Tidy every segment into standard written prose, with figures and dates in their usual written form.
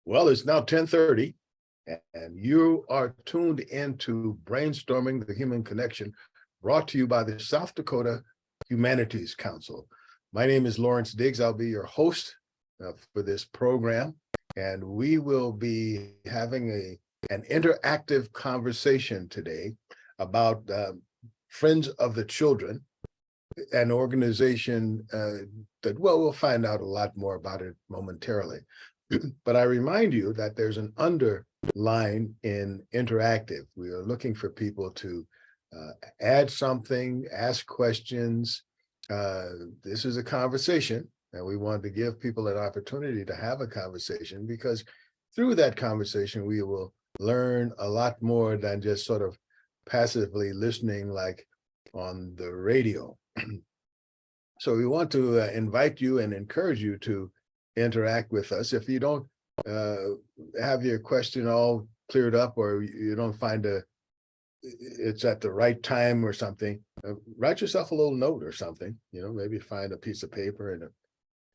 Well, it's now 10:30, and you are tuned into Brainstorming the Human Connection, brought to you by the South Dakota Humanities Council. My name is Lawrence Diggs. I'll be your host for this program, and we will be having an interactive conversation today about Friends of the Children, an organization that, well, we'll find out a lot more about it momentarily. But I remind you that there's an underline in interactive. We are looking for people to add something, ask questions. This is a conversation, and we want to give people an opportunity to have a conversation, because through that conversation, we will learn a lot more than just sort of passively listening like on the radio. So we want to invite you and encourage you to interact with us. If you don't have your question all cleared up, or you don't find it's at the right time or something, write yourself a little note or something, maybe find a piece of paper and a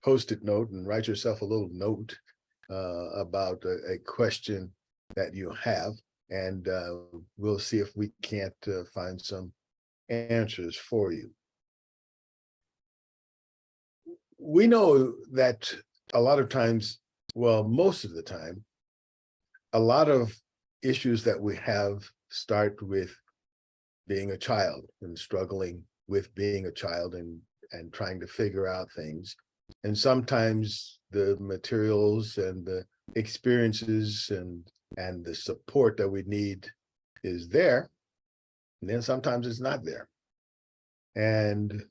Post-it note and write yourself a little note about a question that you have, and we'll see if we can't find some answers for you. We know that a lot of times, well, most of the time, a lot of issues that we have start with being a child and struggling with being a child and trying to figure out things. And sometimes the materials and the experiences and the support that we need is there, and then sometimes it's not there. And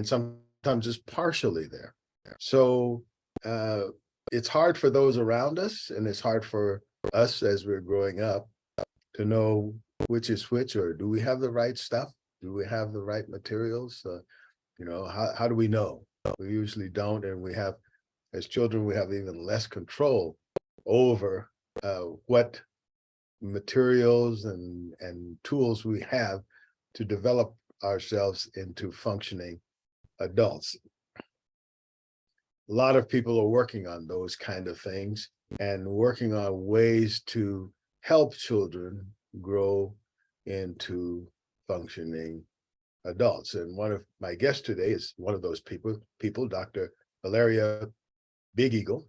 sometimes it's partially there. So it's hard for those around us, and it's hard for us as we're growing up to know which is which, or do we have the right stuff? Do we have the right materials? How do we know? We usually don't, and we have, as children, we have even less control over what materials and tools we have to develop ourselves into functioning adults. A lot of people are working on those kind of things and working on ways to help children grow into functioning adults. And one of my guests today is one of those people, Dr. Valeriah Big Eagle,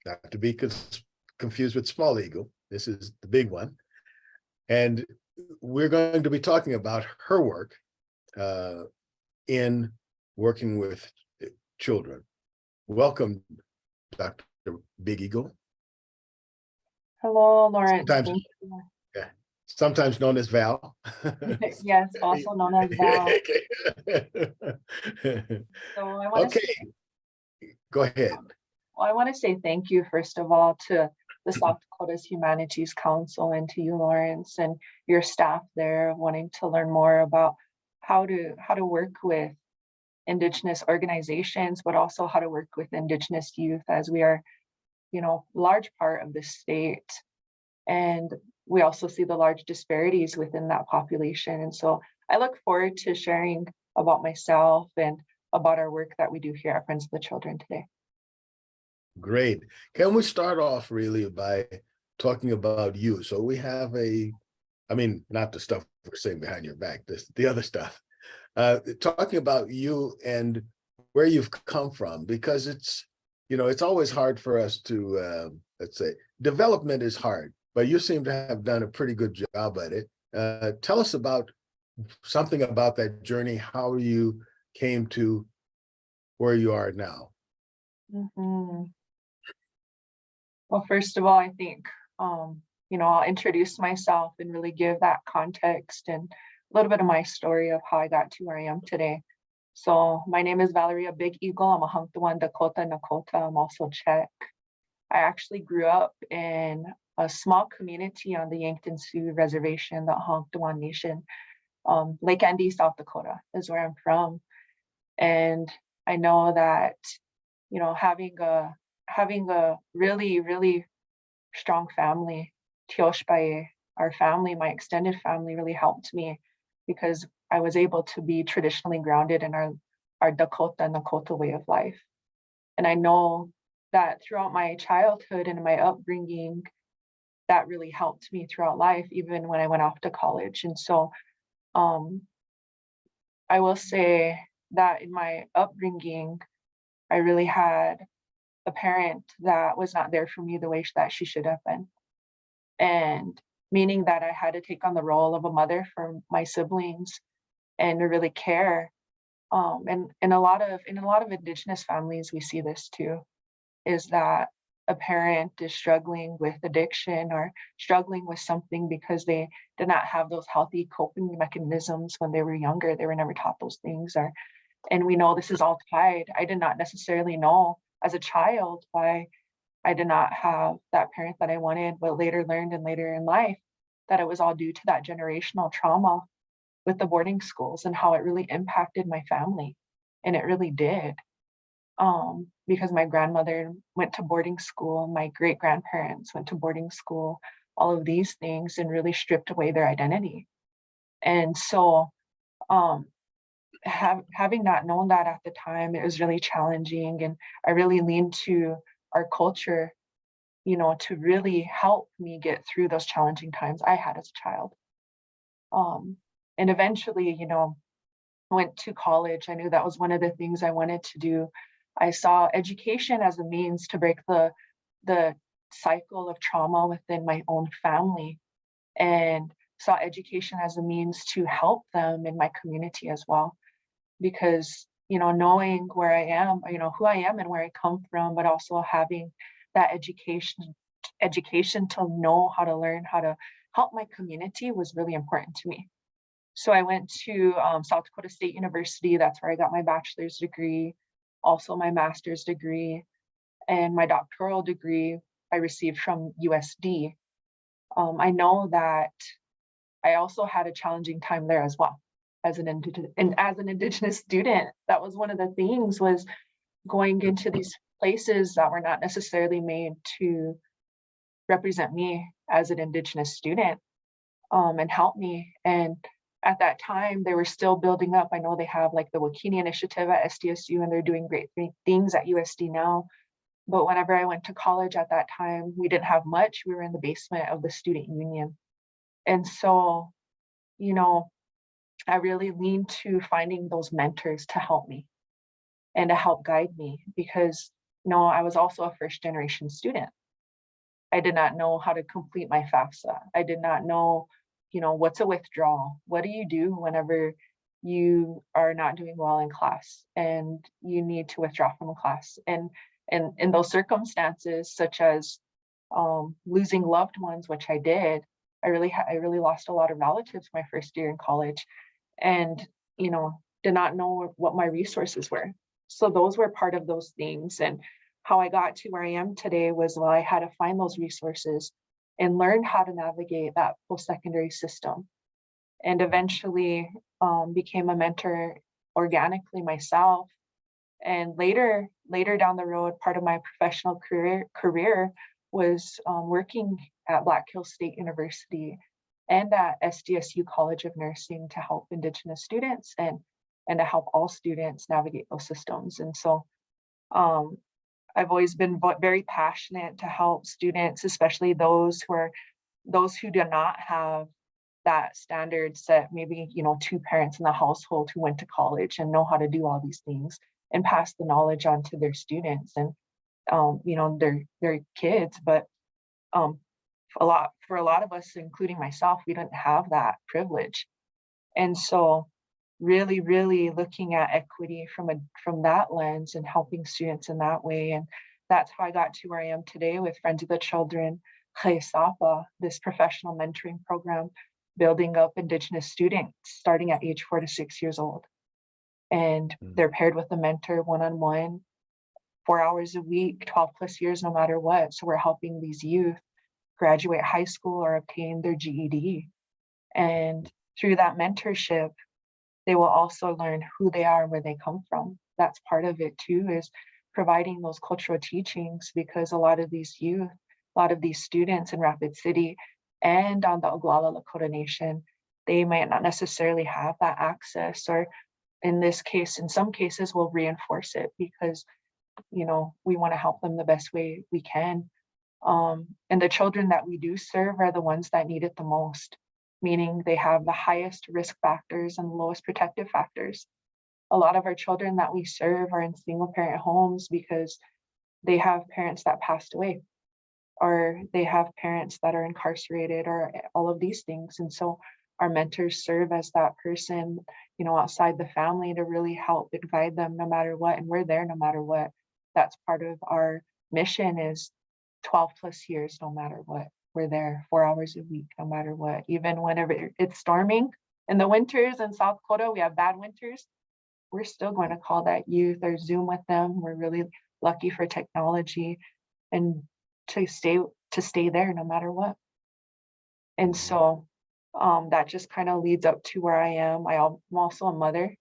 not to be confused with Small Eagle. This is the big one. And we're going to be talking about her work in working with children. Welcome, Dr. Big Eagle. Hello, Lawrence. Sometimes known as Val. Yes, also known as Val. Okay, go ahead. Well, I want to say thank you, first of all, to the South Dakota's Humanities Council, and to you, Lawrence, and your staff there, wanting to learn more about how to work with Indigenous organizations, but also how to work with Indigenous youth, as we are, large part of the state. And we also see the large disparities within that population. And so I look forward to sharing about myself and about our work that we do here at Friends of the Children today. Great. Can we start off really by talking about you? So we have not the stuff we're saying behind your back, the other stuff. Talking about you and where you've come from, because it's always hard for us to, let's say, development is hard, but you seem to have done a pretty good job at it. Tell us about something about that journey, how you came to where you are now. Mm-hmm. Well, first of all, I think, I'll introduce myself and really give that context and a little bit of my story of how I got to where I am today. So my name is Valeriah Big Eagle. I'm a Hunktawan Dakota Nakota. I'm also Czech. I actually grew up in a small community on the Yankton Sioux Reservation, the Hunktawan Nation. Lake Andy, South Dakota is where I'm from. And I know that, having a really, really strong family, Tioshpaye, our family, my extended family, really helped me, because I was able to be traditionally grounded in our Dakota Nakota way of life. And I know that throughout my childhood and my upbringing, that really helped me throughout life, even when I went off to college. And so um, I will say that in my upbringing, I really had a parent that was not there for me the way that she should have been. And meaning that I had to take on the role of a mother for my siblings and to really care. And in a lot of Indigenous families, we see this too, is that a parent is struggling with addiction or struggling with something because they did not have those healthy coping mechanisms when they were younger. They were never taught those things, or and we know this is all tied. I did not necessarily know as a child why I did not have that parent that I wanted, but later learned and later in life that it was all due to that generational trauma with the boarding schools and how it really impacted my family. And it really did. Because my grandmother went to boarding school, my great grandparents went to boarding school, all of these things, and really stripped away their identity. And so, um, having not known that at the time, it was really challenging. And I really leaned to our culture, to really help me get through those challenging times I had as a child. Um, and eventually, went to college. I knew that was one of the things I wanted to do. I saw education as a means to break the cycle of trauma within my own family, and saw education as a means to help them in my community as well. Because, knowing where I am, who I am and where I come from, but also having that education to know how to learn how to help my community was really important to me. So I went to South Dakota State University. That's where I got my bachelor's degree, also my master's degree, and my doctoral degree I received from USD. I know that I also had a challenging time there as well as an Indigenous student. That was one of the things, was going into these places that were not necessarily made to represent me as an Indigenous student, and help me. And at that time, they were still building up. I know they have like the Wakini initiative at SDSU, and they're doing great things at USD now. But whenever I went to college at that time, we didn't have much. We were in the basement of the student union. And so, you know, I really leaned to finding those mentors to help me and to help guide me, because, I was also a first generation student. I did not know how to complete my FAFSA. I did not know, what's a withdrawal? What do you do whenever you are not doing well in class and you need to withdraw from a class? And in those circumstances, such as losing loved ones, which I did, I really lost a lot of relatives my first year in college, and did not know what my resources were. So those were part of those things. And how I got to where I am today was, well, I had to find those resources and learn how to navigate that post-secondary system, and eventually became a mentor organically myself. And later down the road, part of my professional career was working at Black Hills State University and at SDSU College of Nursing to help Indigenous students and to help all students navigate those systems. And so I've always been very passionate to help students, especially those who do not have that standard set, maybe, two parents in the household who went to college and know how to do all these things and pass the knowledge on to their students and, their kids. But for a lot of us, including myself, we didn't have that privilege. And so really, really looking at equity from that lens and helping students in that way. And that's how I got to where I am today with Friends of the Children He Sapa, this professional mentoring program, building up Indigenous students starting at age 4 to 6 years old. And they're paired with a mentor one-on-one, 4 hours a week, 12 plus years, no matter what. So we're helping these youth graduate high school or obtain their GED. And through that mentorship, they will also learn who they are and where they come from. That's part of it too, is providing those cultural teachings, because a lot of these youth, a lot of these students in Rapid City and on the Oglala Lakota Nation, they might not necessarily have that access, or in some cases will reinforce it, because we want to help them the best way we can. And the children that we do serve are the ones that need it the most, meaning they have the highest risk factors and lowest protective factors. A lot of our children that we serve are in single parent homes because they have parents that passed away, or they have parents that are incarcerated, or all of these things. And so our mentors serve as that person, outside the family, to really help and guide them no matter what. And we're there no matter what. That's part of our mission, is 12 plus years, no matter what. We're there 4 hours a week, no matter what. Even whenever it's storming in the winters in South Dakota, we have bad winters. We're still going to call that youth or Zoom with them. We're really lucky for technology and to stay there no matter what. And so that just kind of leads up to where I am. I'm also a mother.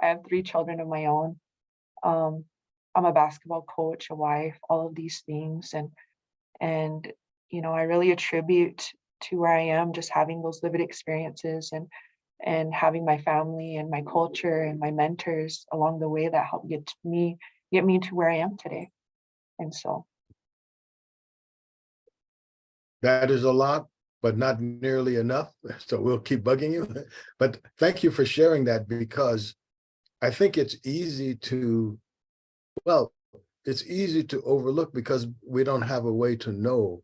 I have 3 children of my own. I'm a basketball coach, a wife, all of these things. And I really attribute to where I am just having those lived experiences and having my family and my culture and my mentors along the way that helped get me to where I am today. And so that is a lot, but not nearly enough. So we'll keep bugging you. But thank you for sharing that, because I think it's easy to overlook because we don't have a way to know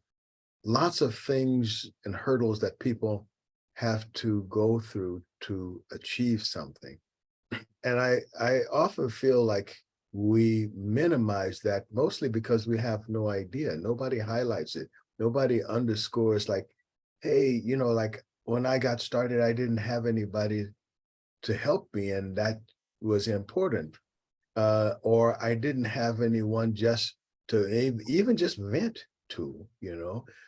lots of things and hurdles that people have to go through to achieve something. And I often feel like we minimize that, mostly because we have no idea. Nobody highlights it. Nobody underscores, like, hey, like when I got started, I didn't have anybody to help me, and that was important. Or I didn't have anyone just to even just vent to,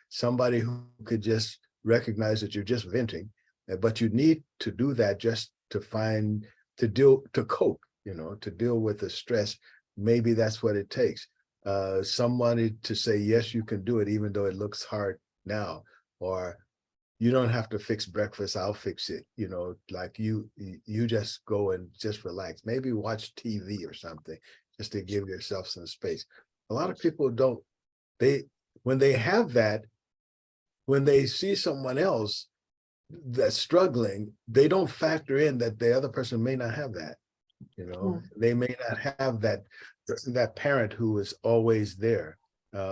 somebody who could just recognize that you're just venting, but you need to do that just to cope, to deal with the stress. Maybe that's what it takes. Somebody to say, yes, you can do it, even though it looks hard now, or you don't have to fix breakfast, I'll fix it. Like you just go and just relax, maybe watch TV or something, just to give yourself some space. A lot of people don't, when they have that, when they see someone else that's struggling, they don't factor in that the other person may not have that. They may not have that parent who is always there.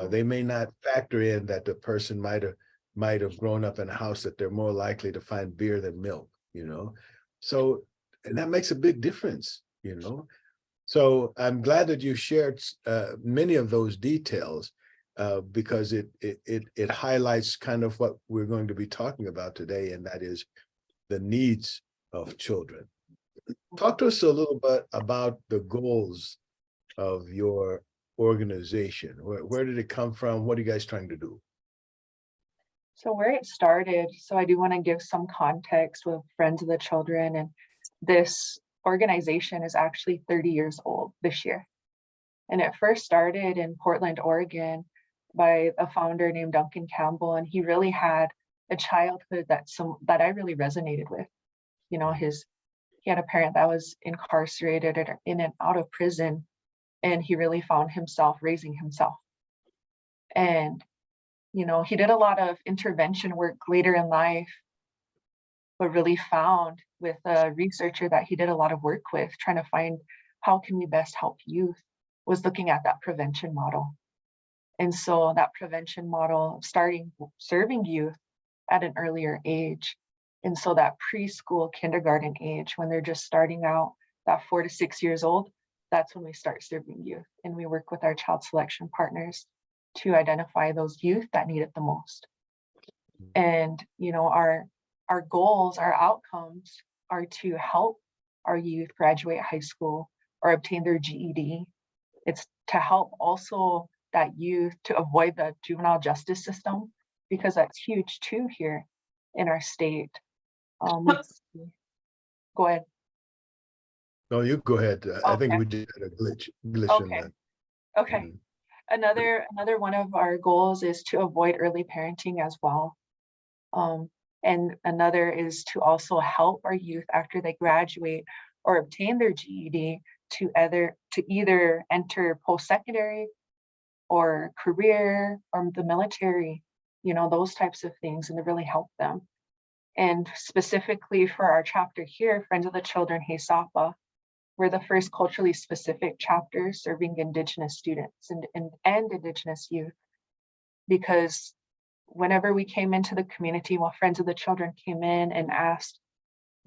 They may not factor in that the person might have grown up in a house that they're more likely to find beer than milk, So, and that makes a big difference, So I'm glad that you shared many of those details, because it highlights kind of what we're going to be talking about today, and that is the needs of children. Talk to us a little bit about the goals of your organization. Where did it come from? What are you guys trying to do? So where it started, so I do want to give some context with Friends of the Children, and this organization is actually 30 years old this year. And it first started in Portland, Oregon by a founder named Duncan Campbell, and he really had a childhood that I really resonated with. He had a parent that was incarcerated or in and out of prison, and he really found himself raising himself. And he did a lot of intervention work later in life, but really found with a researcher that he did a lot of work with, trying to find how can we best help youth, was looking at that prevention model. And so that prevention model, starting serving youth at an earlier age. And so that preschool, kindergarten age, when they're just starting out, that 4 to 6 years old, that's when we start serving youth. And we work with our child selection partners to identify those youth that need it the most. And our goals, our outcomes are to help our youth graduate high school or obtain their GED. It's to help also that youth to avoid the juvenile justice system, because that's huge too here in our state. Go ahead. No, you go ahead. I think Okay. we just had a glitch Okay. in that. Okay. Mhm. Another one of our goals is to avoid early parenting as well. And another is to also help our youth after they graduate or obtain their GED to either enter post-secondary or career or the military, those types of things, and to really help them. And specifically for our chapter here, Friends of the Children He Sapa, we're the first culturally specific chapter serving Indigenous students and Indigenous youth, because whenever we came into the community, Friends of the Children came in and asked,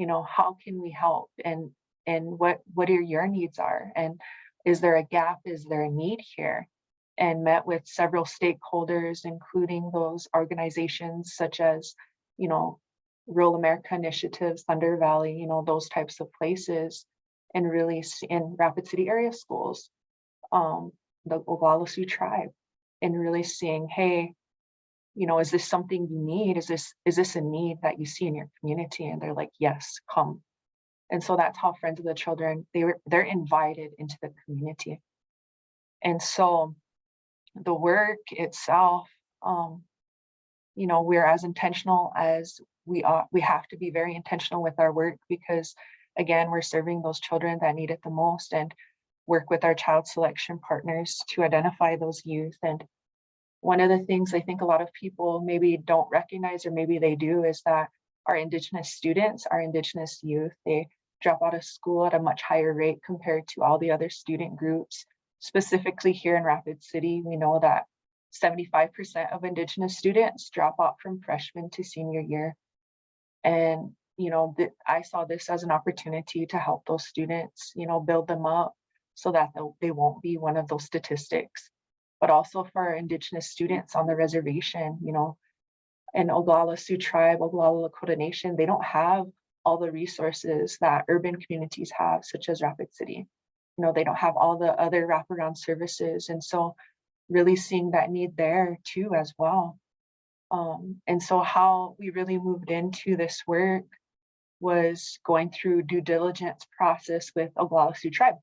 how can we help, and what are your needs are, and is there a gap, is there a need here, and met with several stakeholders, including those organizations such as, Rural America Initiatives, Thunder Valley, those types of places, and really in Rapid City area schools, the Oglala Sioux tribe, and really seeing, hey, is this something you need? Is this a need that you see in your community? And they're like, yes, come. And so that's how Friends of the Children, they're invited into the community. And so the work itself, we're as intentional as we are. We have to be very intentional with our work, because again, we're serving those children that need it the most, and work with our child selection partners to identify those youth. And one of the things I think a lot of people maybe don't recognize, or maybe they do, is that our Indigenous students, our Indigenous youth, they drop out of school at a much higher rate compared to all the other student groups. Specifically here in Rapid City, we know that 75% of Indigenous students drop out from freshman to senior year. And, I saw this as an opportunity to help those students, build them up so that they won't be one of those statistics. But also for our Indigenous students on the reservation, and Oglala Sioux tribe, Oglala Lakota Nation, they don't have all the resources that urban communities have, such as Rapid City. They don't have all the other wraparound services. And so really seeing that need there too as well. And so how we really moved into this work was going through due diligence process with Oglala Sioux tribe.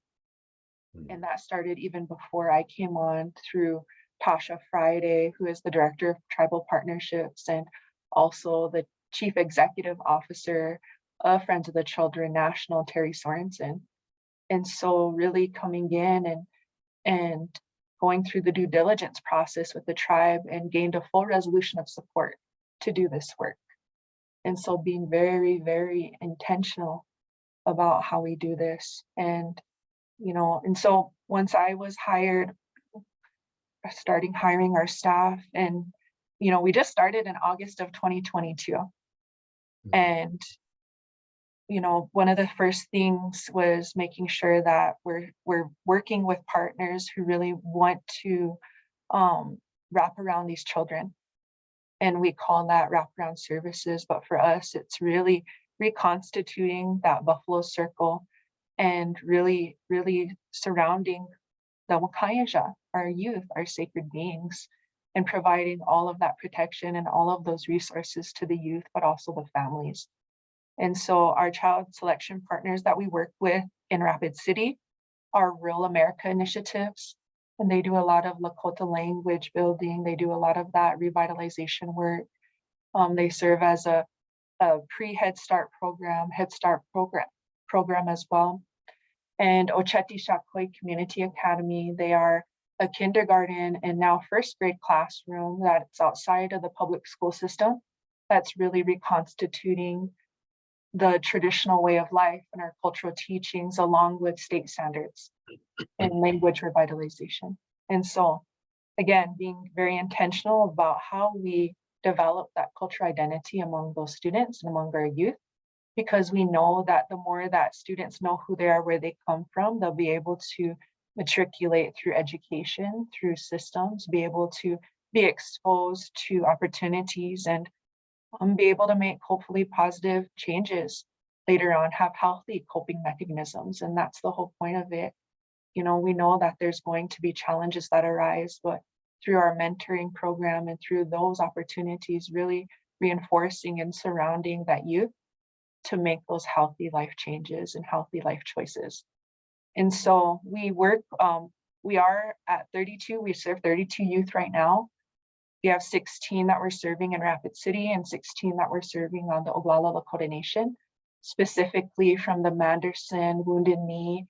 And that started even before I came on, through Tasha Friday, who is the director of tribal partnerships and also the chief executive officer of Friends of the Children National, Terry Sorensen. And so really coming in and going through the due diligence process with the tribe, and gained a full resolution of support to do this work. And so being very, very intentional about how we do this. And and so once I was hired, starting hiring our staff, and we just started in August of 2022. And one of the first things was making sure that we're working with partners who really want to wrap around these children. And we call that wraparound services, but for us, it's really reconstituting that buffalo circle and really, really surrounding the Wakayaja, our youth, our sacred beings, and providing all of that protection and all of those resources to the youth, but also the families. And so our child selection partners that we work with in Rapid City are Rural America Initiatives, and they do a lot of Lakota language building. They do a lot of that revitalization work. They serve as a pre-Head Start program, program as well. And Ocheti Shakoi Community Academy, they are a kindergarten and now first grade classroom that's outside of the public school system, that's really reconstituting the traditional way of life and our cultural teachings, along with state standards and language revitalization. And so again, being very intentional about how we develop that cultural identity among those students and among our youth, because we know that the more that students know who they are, where they come from, they'll be able to matriculate through education, through systems, be able to be exposed to opportunities, and be able to make hopefully positive changes later on, have healthy coping mechanisms. And that's the whole point of it. We know that there's going to be challenges that arise, but through our mentoring program and through those opportunities, really reinforcing and surrounding that youth to make those healthy life changes and healthy life choices. And so we work, we are at 32, we serve 32 youth right now. We have 16 that we're serving in Rapid City and 16 that we're serving on the Oglala Lakota Nation, specifically from the Manderson, Wounded Knee,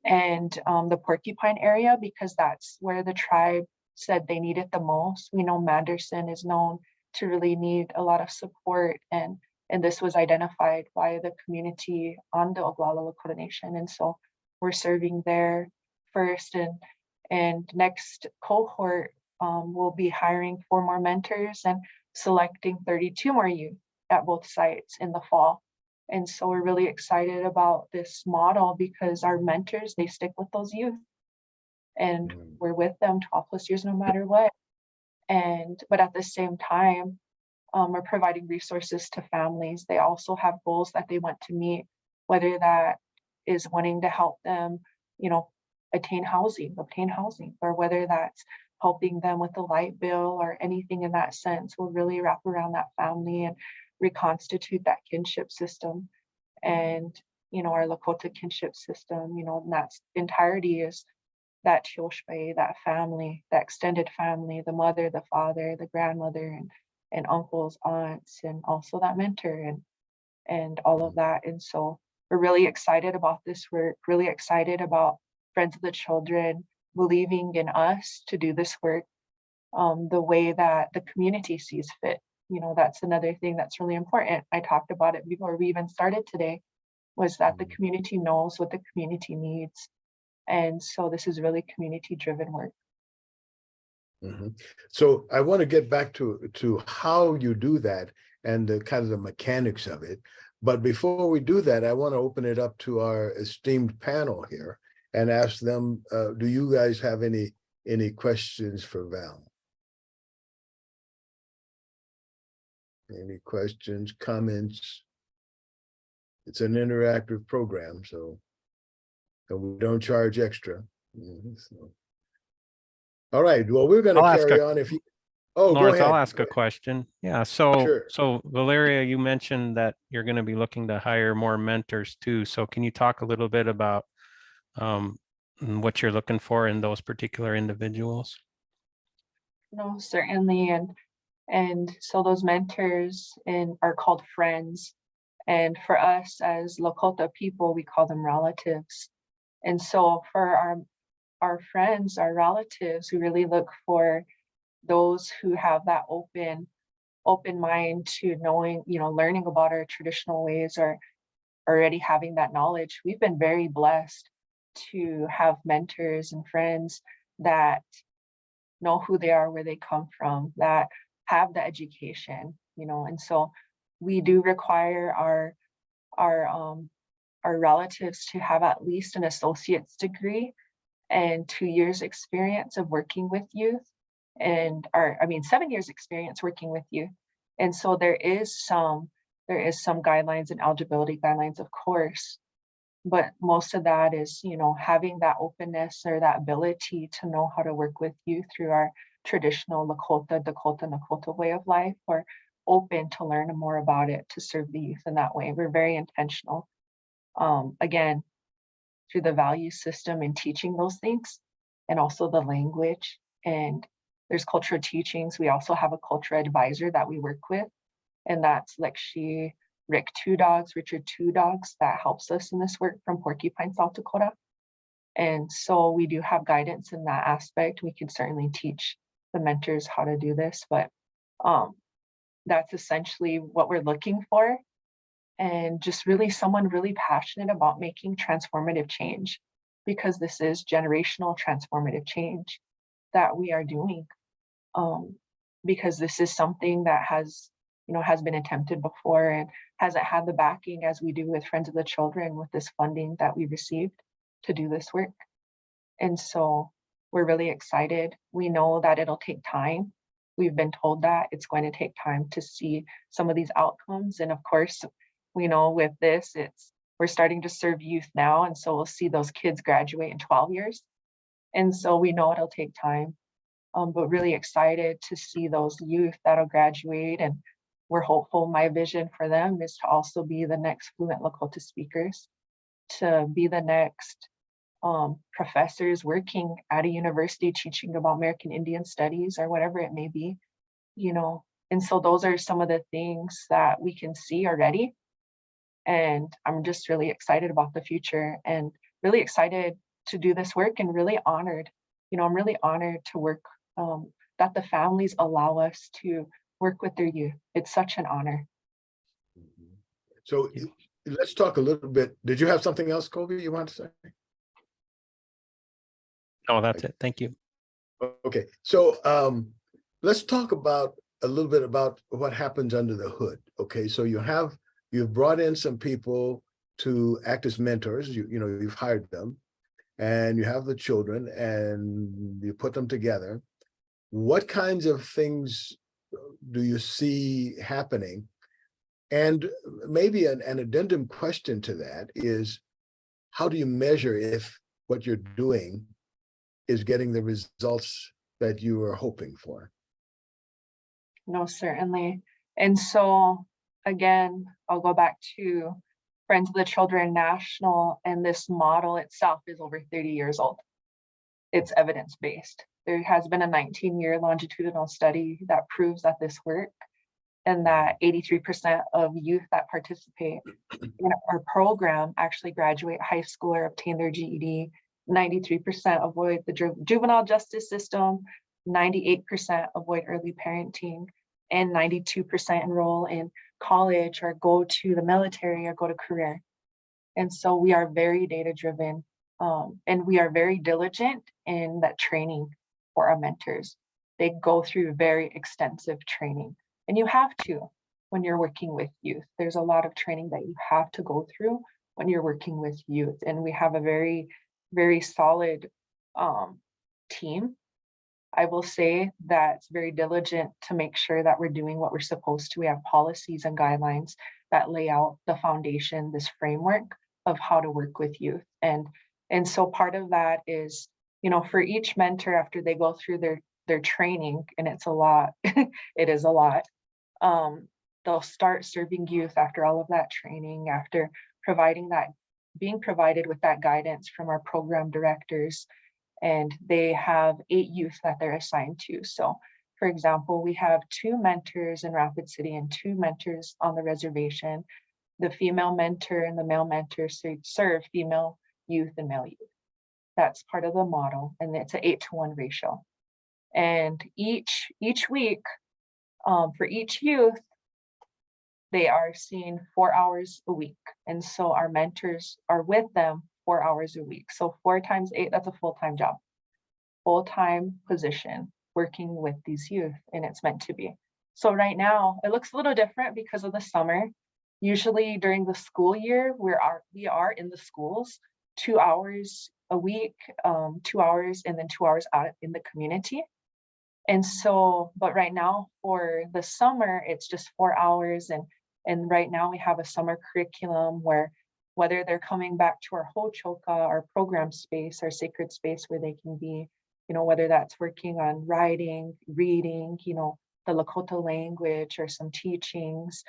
and the Porcupine area, because that's where the tribe said they need it the most. We know Manderson is known to really need a lot of support, and this was identified by the community on the Oglala Lakota Nation. And so we're serving there first, and next cohort will be hiring 4 more mentors and selecting 32 more youth at both sites in the fall. And so we're really excited about this model because our mentors, they stick with those youth, and we're with them 12+ years no matter what. But at the same time, we're providing resources to families. They also have goals that they want to meet, whether that is wanting to help them, obtain housing, or whether that's helping them with the light bill or anything in that sense. We'll really wrap around that family and reconstitute that kinship system. And our Lakota kinship system, and that's entirety is that Tioshpe, that family, that extended family, the mother, the father, the grandmother, and uncles, aunts, and also that mentor, and all of that. And so we're really excited about this work, really excited about Friends of the Children believing in us to do this work the way that the community sees fit. That's another thing that's really important. I talked about it before we even started today, was that the community knows what the community needs. And so this is really community-driven work. So I want to get back to how you do that and the kind of the mechanics of it. But before we do that, I want to open it up to our esteemed panel here and ask them, do you guys have any questions for Val? Any questions, comments? It's an interactive program, so we don't charge extra. So. All right, well, we're going to carry on. If you, Lawrence, go ahead. I'll ask a question. Yeah, so Sure. So Valeria, you mentioned that you're going to be looking to hire more mentors too. So can you talk a little bit about what you're looking for in those particular individuals? No, certainly. And so those mentors are called friends. And for us as Lakota people, we call them relatives. And so for our friends, our relatives, we really look for those who have that open mind to knowing, learning about our traditional ways, or already having that knowledge. We've been very blessed to have mentors and friends that know who they are, where they come from, that have the education, and so we do require our relatives to have at least an associate's degree and 2 years experience of working with youth, 7 years experience working with youth. And so there is some guidelines and eligibility guidelines, of course, but most of that is, having that openness or that ability to know how to work with youth through our traditional Dakota way of life, or open to learn more about it, to serve the youth in that way. We're very intentional. Again, through the value system and teaching those things, and also the language. And there's cultural teachings. We also have a cultural advisor that we work with, and that's Richard Two Dogs, that helps us in this work from Porcupine, South Dakota. And so we do have guidance in that aspect. We can certainly teach the mentors how to do this, but that's essentially what we're looking for. And just really someone really passionate about making transformative change, because this is generational transformative change that we are doing. Because this is something that has been attempted before and hasn't had the backing as we do with Friends of the Children, with this funding that we received to do this work. And so we're really excited. We know that it'll take time. We've been told that it's going to take time to see some of these outcomes. And of course, we know with this, we're starting to serve youth now. And so we'll see those kids graduate in 12 years. And so we know it'll take time, but really excited to see those youth that'll graduate. And we're hopeful. My vision for them is to also be the next fluent Lakota speakers, to be the next professors working at a university teaching about American Indian studies or whatever it may be, And so those are some of the things that we can see already. And I'm just really excited about the future. And really excited to do this work and really honored. I'm really honored to work, that the families allow us to work with their youth. It's such an honor. So let's talk a little bit. Did you have something else, Kobe, you want to say? No, that's it. Thank you. Okay, so let's talk about a little bit about what happens under the hood. Okay, so you've brought in some people to act as mentors. You've hired them, and you have the children, and you put them together. What kinds of things do you see happening? And maybe an addendum question to that is, how do you measure if what you're doing is getting the results that you are hoping for? No, certainly. And so again, I'll go back to Friends of the Children National, and this model itself is over 30 years old. It's evidence-based. There has been a 19-year longitudinal study that proves that this works, and that 83% of youth that participate in our program actually graduate high school or obtain their GED. 93% avoid the juvenile justice system, 98% avoid early parenting, and 92% enroll in college or go to the military or go to career. And so we are very data driven, and we are very diligent in that training for our mentors. They go through very extensive training, and you have to when you're working with youth. There's a lot of training that you have to go through when you're working with youth, and we have a very, very solid team. I will say that's very diligent to make sure that we're doing what we're supposed to. We have policies and guidelines that lay out the foundation, this framework of how to work with youth. And so part of that is, for each mentor, after they go through their training, and it's a lot, it is a lot, they'll start serving youth after all of that training, after being provided with that guidance from our program directors. And they have 8 youth that they're assigned to. So for example, we have 2 mentors in Rapid City and 2 mentors on the reservation. The female mentor and the male mentor serve female youth and male youth. That's part of the model, and it's an 8-to-1 ratio. And each week, for each youth, they are seen 4 hours a week. And so our mentors are with them 4 hours a week. So 4 times 8, that's a full-time job, full-time position working with these youth, and it's meant to be. So right now it looks a little different because of the summer. Usually during the school year, we are in the schools 2 hours a week, 2 hours, and then 2 hours out in the community. And so, but right now for the summer, it's just 4 hours. And right now we have a summer curriculum where, whether they're coming back to our Hochoka, our program space, our sacred space where they can be, whether that's working on writing, reading, the Lakota language or some teachings.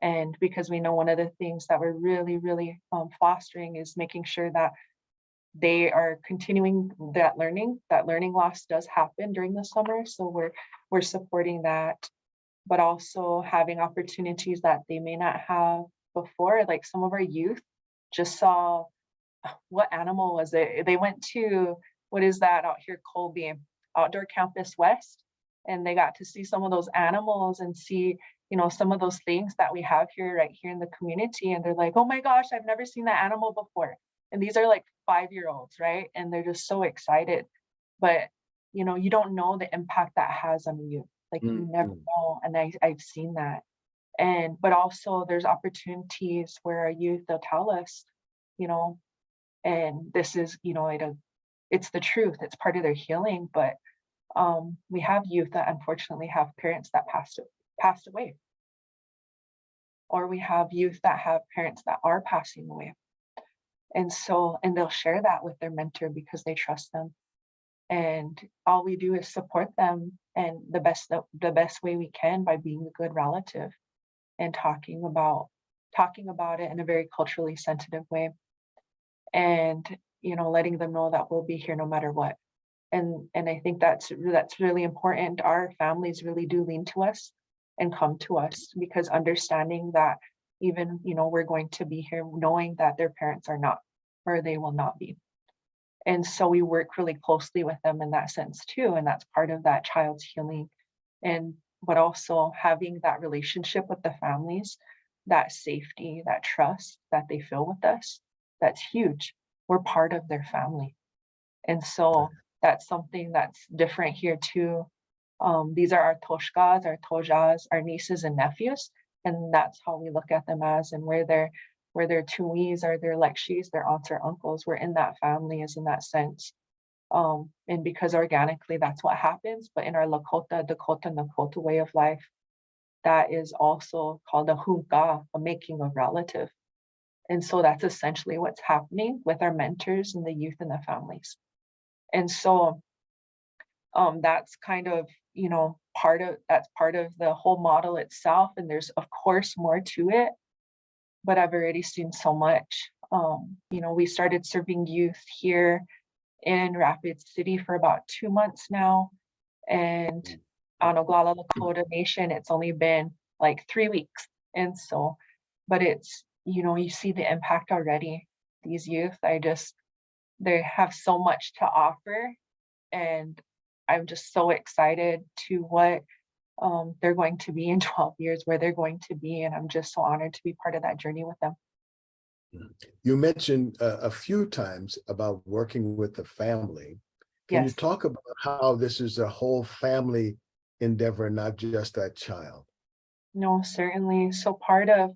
And because we know one of the things that we're really, really fostering is making sure that they are continuing that learning. That learning loss does happen during the summer. So we're supporting that, but also having opportunities that they may not have before. Like some of our youth just saw, what animal was it? They went to, what is that out here, Colby, Outdoor Campus West, and they got to see some of those animals and see, some of those things that we have here, right here in the community. And they're like, oh my gosh, I've never seen that animal before. And these are like 5-year-olds, right? And they're just so excited. But, you don't know the impact that has on you. Like you never know. And I've seen that. But also there's opportunities where our youth, they'll tell us, and this is, it's the truth. It's part of their healing. But we have youth that unfortunately have parents that passed away. Or we have youth that have parents that are passing away. And they'll share that with their mentor because they trust them. And all we do is support them and the best way we can by being a good relative and talking about it in a very culturally sensitive way. And, letting them know that we'll be here no matter what. And I think that's really important. Our families really do lean to us and come to us because understanding that even, we're going to be here knowing that their parents are not. or they will not be. And so we work really closely with them in that sense too. And that's part of that child's healing. And but also having that relationship with the families, that safety, that trust that they feel with us, that's huge. We're part of their family. And so that's something that's different here too. These are our toshkas, our tojas, our nieces and nephews. And that's how we look at them as, and where they're tuis or their lekshis, their aunts or uncles, we're in that family is in that sense. And because organically that's what happens, but in our Lakota, Dakota, Nakota way of life, that is also called a hunka, a making of relative. And so that's essentially what's happening with our mentors and the youth and the families. And so that's kind of, part of the whole model itself. And there's of course more to it, but I've already seen so much. We started serving youth here in Rapid City for about 2 months now. And on Oglala Lakota Nation, it's only been like 3 weeks. And so, but it's, you see the impact already. These youth, they have so much to offer. And I'm just so excited to what they're going to be in 12 years, where they're going to be. And I'm just so honored to be part of that journey with them. You mentioned a few times about working with the family. Can you Yes. talk about how this is a whole family endeavor, not just that child? No, certainly. So part of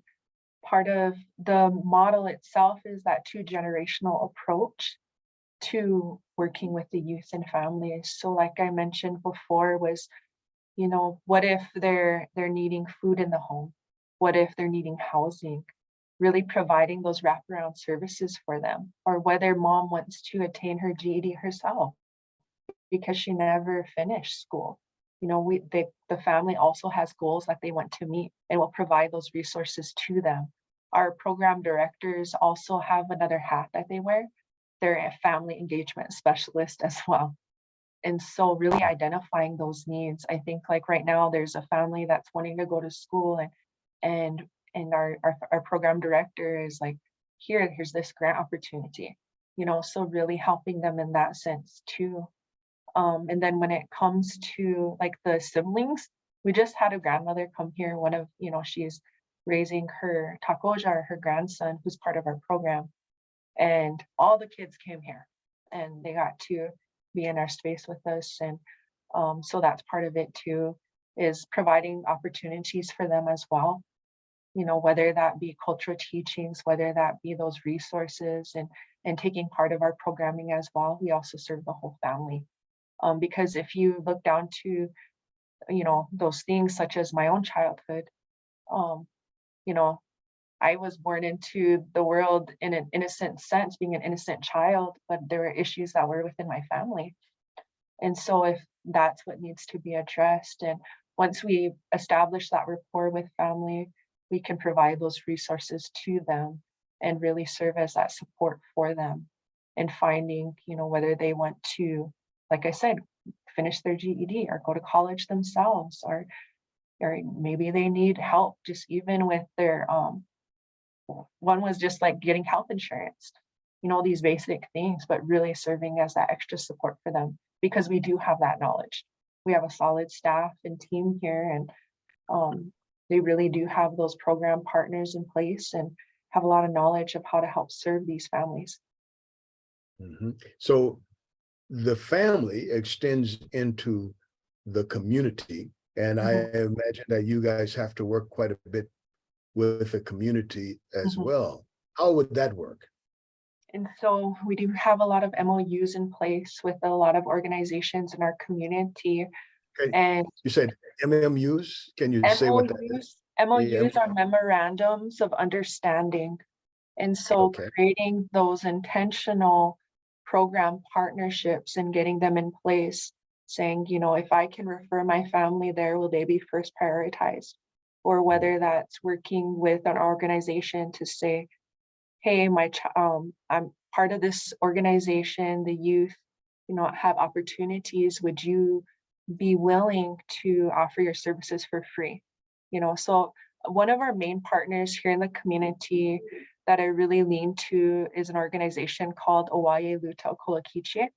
the model itself is that 2-generational approach to working with the youth and families. So like I mentioned before was, what if they're needing food in the home? What if they're needing housing? Really providing those wraparound services for them, or whether mom wants to attain her GED herself because she never finished school. The family also has goals that they want to meet, and will provide those resources to them. Our program directors also have another hat that they wear. They're a family engagement specialist as well. And so really identifying those needs. I think like right now there's a family that's wanting to go to school, and our program director is like, here's this grant opportunity, so really helping them in that sense too. And then when it comes to like the siblings, we just had a grandmother come here. She's raising her takoja, or her grandson, who's part of our program. And all the kids came here and they got to be in our space with us. And so that's part of it too, is providing opportunities for them as well. Whether that be cultural teachings, whether that be those resources, and taking part of our programming as well. We also serve the whole family. Because if you look down to, those things such as my own childhood, I was born into the world in an innocent sense, being an innocent child, but there were issues that were within my family. And so if that's what needs to be addressed, and once we establish that rapport with family, we can provide those resources to them and really serve as that support for them, and finding, whether they want to, like I said, finish their GED or go to college themselves, or maybe they need help just even with their, one was just like getting health insurance, these basic things, but really serving as that extra support for them, because we do have that knowledge. We have a solid staff and team here, and they really do have those program partners in place and have a lot of knowledge of how to help serve these families. So the family extends into the community, and I imagine that you guys have to work quite a bit with the community as well. How would that work? And so we do have a lot of MOUs in place with a lot of organizations in our community. Okay. And You said MMUs? Can you say what that is? MOUs are memorandums of understanding. And so creating those intentional program partnerships and getting them in place, saying, if I can refer my family there, will they be first prioritized? Or whether that's working with an organization to say, hey, I'm part of this organization, the youth, have opportunities. Would you be willing to offer your services for free? So one of our main partners here in the community, that I really lean to is an organization called Owaye Luta Okolakiche,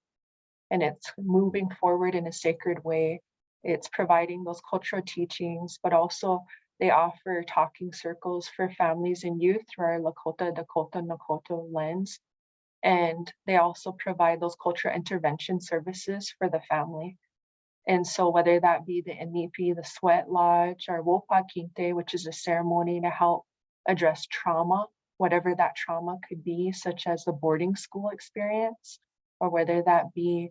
and it's moving forward in a sacred way. It's providing those cultural teachings, but also they offer talking circles for families and youth through our Lakota, Dakota, Nakota lens. And they also provide those cultural intervention services for the family. And so whether that be the Inipi, the Sweat Lodge, or Wopa Kinte, which is a ceremony to help address trauma, whatever that trauma could be, such as the boarding school experience, or whether that be,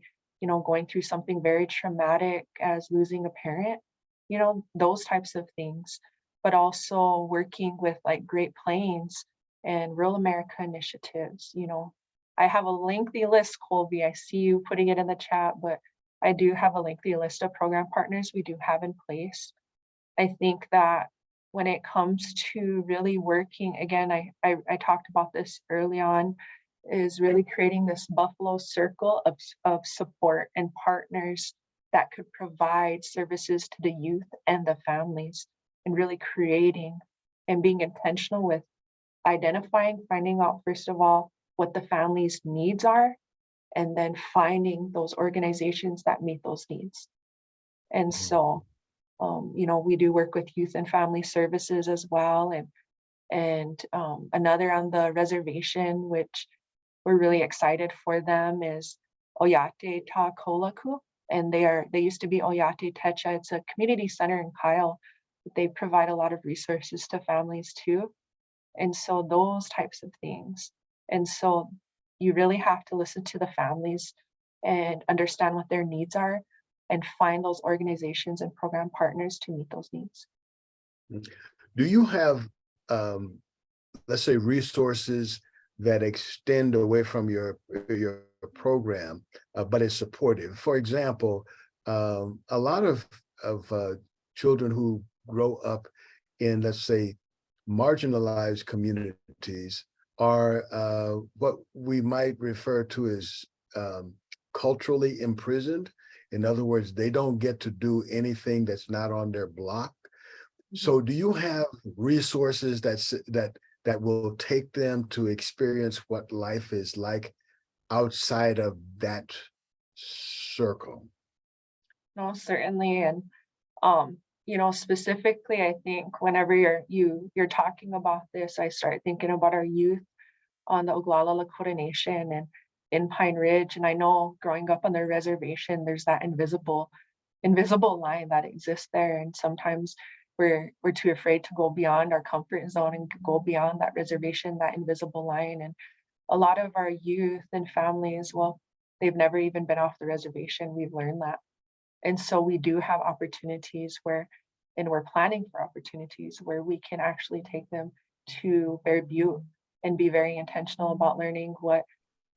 going through something very traumatic as losing a parent, those types of things, but also working with like Great Plains and Rural America initiatives. I have a lengthy list, Colby. I see you putting it in the chat, but I do have a lengthy list of program partners we do have in place. I think that when it comes to really working, again, I talked about this early on, is really creating this buffalo circle of support and partners that could provide services to the youth and the families, and really creating and being intentional with identifying, finding out, first of all, what the family's needs are, and then finding those organizations that meet those needs. And so, we do work with youth and family services as well, and another on the reservation, which we're really excited for them, is Oyate Ta Kolaku, and they used to be Oyate Techa. It's a community center in Kyle. They provide a lot of resources to families too, and so those types of things. And so you really have to listen to the families and understand what their needs are, and find those organizations and program partners to meet those needs. Do you have, let's say, resources that extend away from your program, but is supportive? For example, a lot of children who grow up in, let's say, marginalized communities are what we might refer to as culturally imprisoned. In other words, they don't get to do anything that's not on their block. So do you have resources that will take them to experience what life is like outside of that circle? No, certainly. And specifically, I think whenever you're talking about this, I start thinking about our youth on the Oglala Lakota Nation and in Pine Ridge. And I know growing up on the reservation, there's that invisible line that exists there. And sometimes we're too afraid to go beyond our comfort zone and go beyond that reservation, that invisible line. And a lot of our youth and families, well, they've never even been off the reservation. We've learned that. And so we do have opportunities and we're planning for opportunities where we can actually take them to Bear Butte and be very intentional about learning what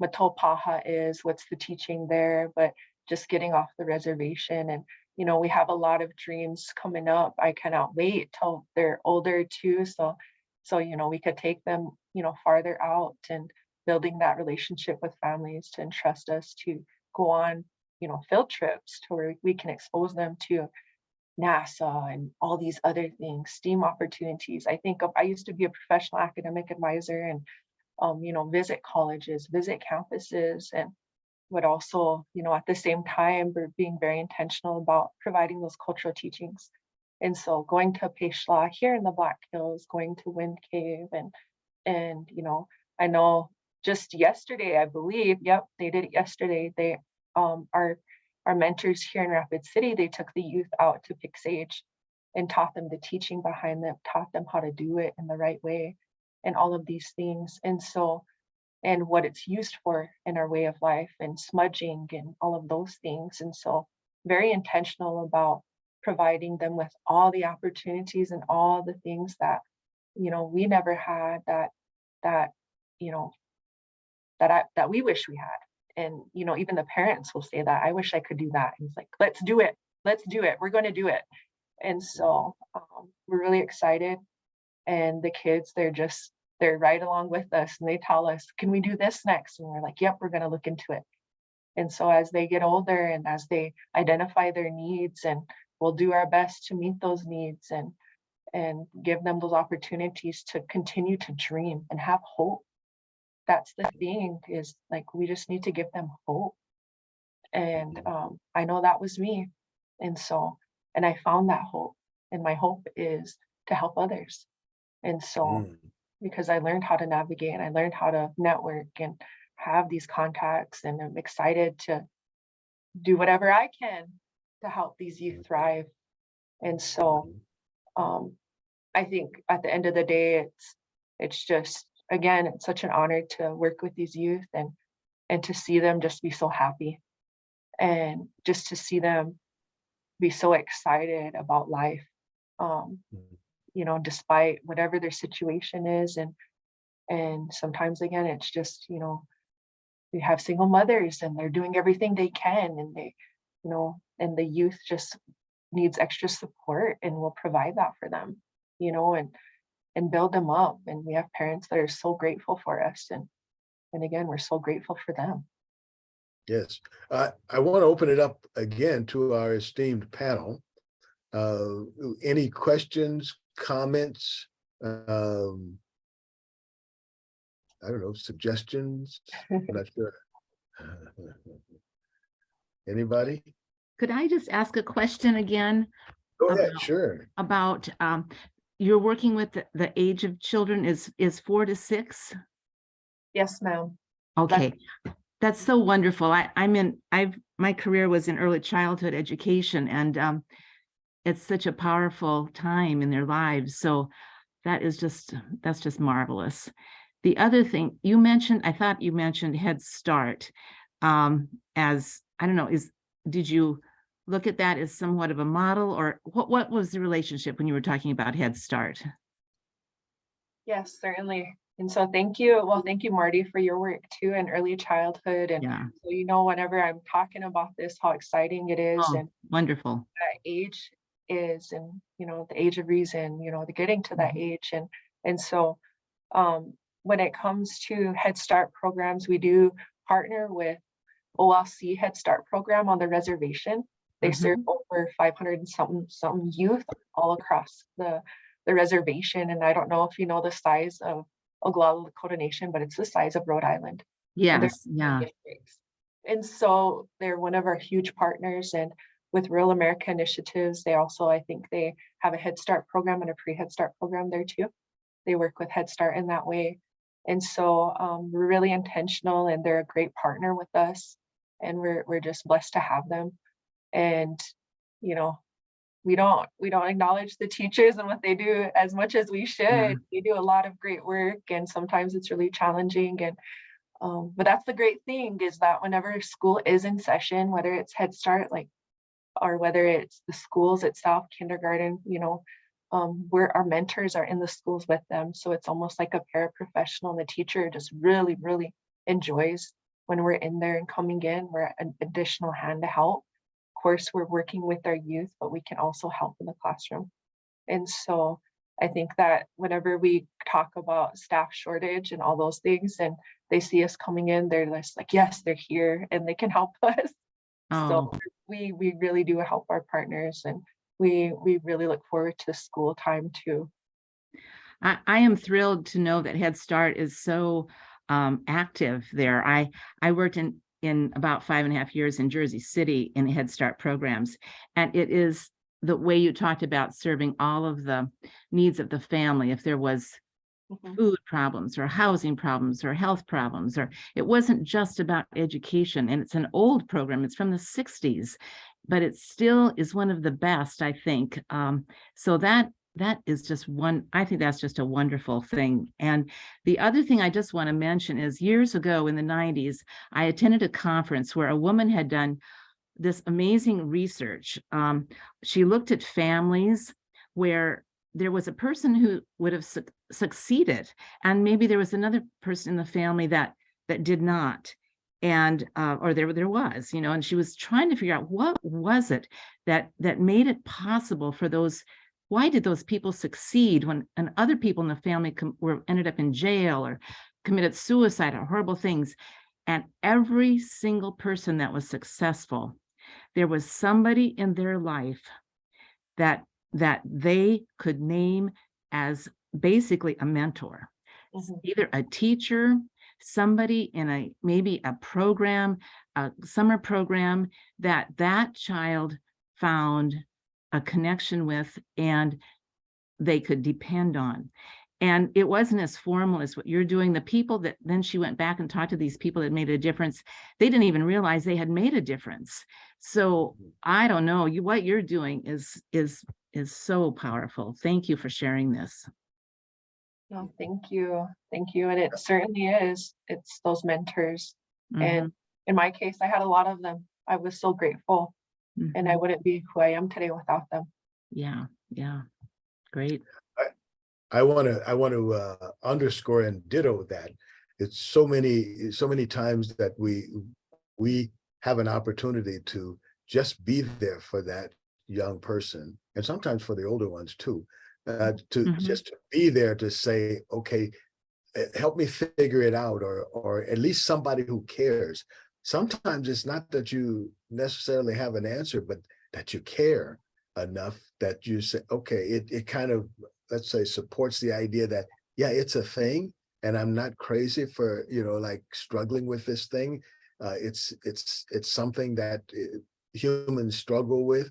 Matopaha is, what's the teaching there, but just getting off the reservation. And, we have a lot of dreams coming up. I cannot wait till they're older too. So, we could take them, farther out, and building that relationship with families to entrust us to go on, field trips to where we can expose them to NASA and all these other things, STEAM opportunities. I used to be a professional academic advisor and, visit colleges, visit campuses, and would also, at the same time, we're being very intentional about providing those cultural teachings. And so going to Peshla here in the Black Hills, going to Wind Cave, and I know just yesterday, I believe, yep, they did it yesterday. They our mentors here in Rapid City, they took the youth out to pick sage and taught them the teaching behind them, taught them how to do it in the right way, and all of these things. And so, and what it's used for in our way of life, and smudging and all of those things. And so very intentional about providing them with all the opportunities and all the things that, we never had, that we wish we had. And, even the parents will say that, I wish I could do that. And it's like, let's do it. We're going to do it. And so we're really excited. And the kids, they're right along with us, and they tell us, can we do this next? And we're like, yep, we're going to look into it. And so as they get older and as they identify their needs, and we'll do our best to meet those needs, and give them those opportunities to continue to dream and have hope. That's the thing, is like, we just need to give them hope. And I know that was me. And so, and I found that hope, and my hope is to help others. And so, Mm. because I learned how to navigate and I learned how to network and have these contacts, and I'm excited to do whatever I can to help these youth thrive. And so I think at the end of the day, it's just, again, it's such an honor to work with these youth, and to see them just be so happy, and just to see them be so excited about life, you know, despite whatever their situation is. And sometimes, again, it's just, you know, we have single mothers and they're doing everything they can, and they, you know, and the youth just needs extra support, and we'll provide that for them, you know, and build them up. And we have parents that are so grateful for us, and again, we're so grateful for them. Yes, I want to open it up again to our esteemed panel. Any questions, comments, I don't know, suggestions? I'm not sure. Anybody? Could I just ask a question again Go ahead, About- sure. about you're working with the age of children is 4 to 6? Yes, ma'am. Okay, that's so wonderful. My career was in early childhood education, and it's such a powerful time in their lives. So that's just marvelous. The other thing you mentioned, I thought you mentioned Head Start, as, I don't know, did you look at that as somewhat of a model, or what was the relationship when you were talking about Head Start? Yes, certainly. And so thank you. Well, thank you, Marty, for your work too in early childhood. And Yeah. so, you know, whenever I'm talking about this, how exciting it is, Oh, and wonderful. that age is, and, you know, the age of reason, you know, the getting to that age. And so when it comes to Head Start programs, we do partner with OLC Head Start program on the reservation. They serve over 500 and something youth all across the reservation. And I don't know if you know the size of Oglala Lakota Nation, but it's the size of Rhode Island. And Yes, yeah. districts. And so they're one of our huge partners. And with Rural America Initiatives, they also, I think they have a Head Start program and a pre-Head Start program there too. They work with Head Start in that way. And so we're really intentional, and they're a great partner with us. And we're just blessed to have them. And, you know, we don't acknowledge the teachers and what they do as much as we should. Yeah. They do a lot of great work, and sometimes it's really challenging. And but that's the great thing, is that whenever school is in session, whether it's Head Start, like, or whether it's the schools itself, kindergarten, you know, where our mentors are in the schools with them. So it's almost like a paraprofessional, and the teacher just really, really enjoys when we're in there and coming in. We're an additional hand to help. Of course, we're working with our youth, but we can also help in the classroom. And so I think that whenever we talk about staff shortage and all those things, and they see us coming in, they're just like, yes, they're here and they can help us. So Oh, we really do help our partners, and we really look forward to school time too. I am thrilled to know that Head Start is so active there. I worked in about 5.5 years in Jersey City in Head Start programs, and it is the way you talked about serving all of the needs of the family. If there was food problems or housing problems or health problems, or it wasn't just about education. And it's an old program, it's from the 60s, but it still is one of the best, I think. So that is just I think that's just a wonderful thing. And the other thing I just want to mention is, years ago in the 90s, I attended a conference where a woman had done this amazing research. She looked at families where there was a person who would have succeeded, and maybe there was another person in the family that did not, and or there was, you know, and she was trying to figure out what was it that made it possible for those. Why did those people succeed when and other people in the family ended up in jail or committed suicide or horrible things? And every single person that was successful, there was somebody in their life that that they could name as basically a mentor, Mhm. either a teacher, somebody in maybe a program, a summer program that child found a connection with and they could depend on. And it wasn't as formal as what you're doing. The people that then she went back and talked to these people that made a difference, they didn't even realize they had made a difference. So I don't know, what you're doing is so powerful. Thank you for sharing this. No, thank you. Thank you. And it certainly is. It's those mentors. And Mhm, in my case, I had a lot of them. I was so grateful, and I mhm. wouldn't be who I am today without them. Yeah, yeah, great. I want to underscore and ditto that. It's so many times that we have an opportunity to just be there for that young person, and sometimes for the older ones too, to Mhm. just to be there to say, okay, help me figure it out, or at least somebody who cares. Sometimes it's not that you necessarily have an answer, but that you care enough that you say, okay, it kind of, let's say, supports the idea that, yeah, it's a thing, and I'm not crazy for, like, struggling with this thing. It's something that humans struggle with.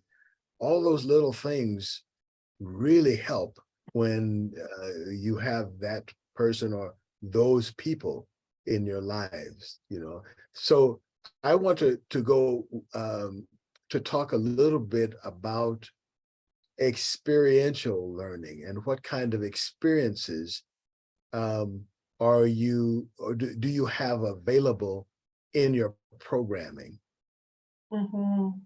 All those little things really help when you have that person or those people in your lives. So I want to go to talk a little bit about experiential learning and what kind of experiences um, are you, or do you have available in your programming? Mhm.